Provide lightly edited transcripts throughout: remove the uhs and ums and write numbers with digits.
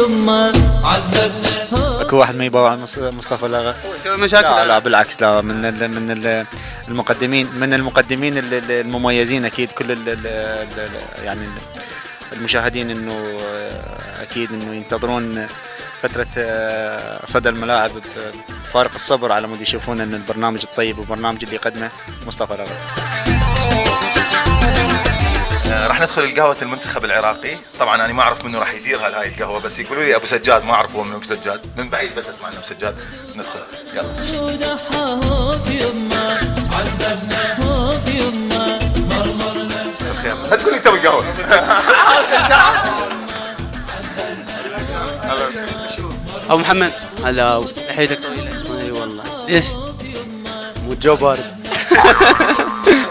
يما عذبنا. اكو واحد ما يبغى مصطفى الاغا هو يسوي مشاكل؟ لا بالعكس، لا من المقدمين المميزين اكيد. كل يعني المشاهدين انه اكيد انه ينتظرون فترة صدى الملاعب بفارق الصبر على مود يشوفون ان البرنامج الطيب والبرنامج اللي يقدمه مصطفى الاغا. راح ندخل القهوة المنتخب العراقي. طبعا انا ما اعرف منه راح يديرها هاي القهوة، بس يقولوا لي ابو سجاد، ما اعرف هو من ابو سجاد، من بعيد بس اسمع انه ابو سجاد. ندخل يلا. مساء الخير، لا تقول لي تسوي القهوة. ابو محمد هلا، لحيتك طويله. اي والله. ليش؟ مو الجو بارد.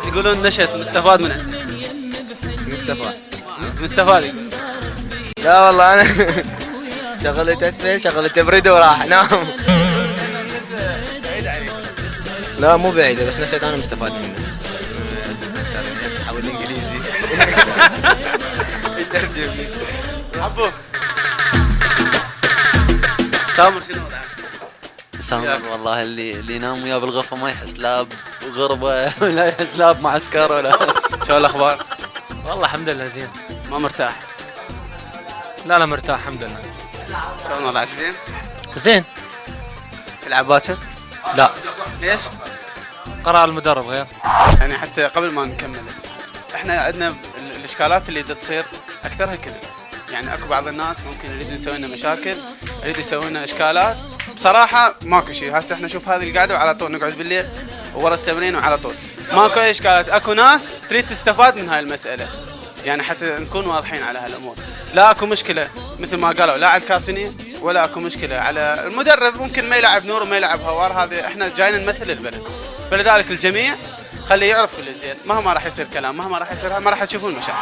يقولون نشأت مستفاد من عندك. مستفاد يقول. لا والله انا شغلت اسفل، شغلت بريد وراح نام. لا مو بعيده، بس نشأت انا مستفاد منه. حاول انجليزي. يترجم لي. عفو. سامر شنو وضعك؟ سامر والله اللي ينام وياه بالغرفة ما يحس لا بغربة ولا يحس لا بمعسكر ولا. شو الاخبار؟ والله الحمد لله زين. ما مرتاح؟ لا مرتاح الحمد لله. شلون وضعك؟ زين؟ زين. تلعب باكر؟ لا. ليش؟ قرار المدرب غير. يعني حتى قبل ما نكمل، احنا عندنا الاشكالات اللي تصير اكثرها كذب. يعني اكو بعض الناس ممكن يريد يسوي لنا مشاكل، يريد يسوي لنا اشكالات. بصراحه ماكو شيء. هسه احنا نشوف هذه القعده وعلى طول نقعد بالليل ورا التمرين وعلى طول ماكو اي اشكالات. اكو ناس تريد تستفاد من هاي المساله، يعني حتى نكون واضحين على هالامور. لا اكو مشكله مثل ما قالوا لا على الكابتنيه، ولا اكو مشكله على المدرب. ممكن ما يلعب نور وما يلعب هوار، هذه احنا جايين نمثل البلد. فلذلك الجميع خليه يعرف كل زين. مهما راح يصير كلام، مهما راح يصير، ما راح تشوفون مشاكل.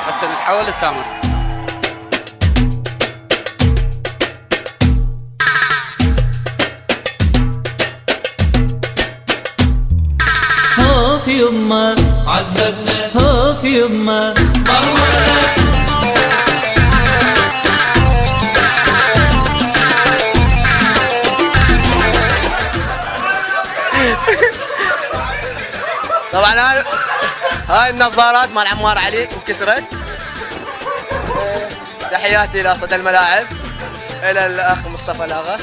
هسه نتحول لسامر. هوف يما عذبنا، هوف يما مرمرنا. طبعا هاي النظارات مال عمار علي انكسرت. تحياتي الى صدى الملاعب، الى الاخ مصطفى الاغا،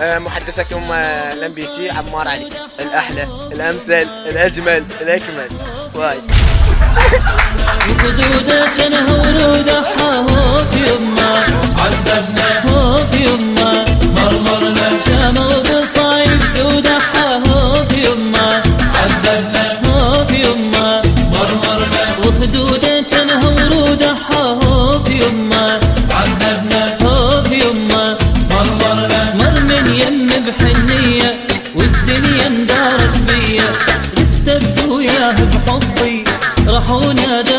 محدثكم الام بي سي عمار علي، الاحلى الامثل الاجمل الاكمل. وايد. وخدودك انا ورودها هوف يما عذبنا، هوف يما مرمرنا. شاموا بصايب سودها هوف يما عذبنا، هوف يما مرمرنا. وخدودك انا ورودها هوف يما عذبنا، هوف يما مرمرنا. مر من يم بحنيه والدنيا اندارت بيا، رحت ابدو وياه بحبي راحوا نادوا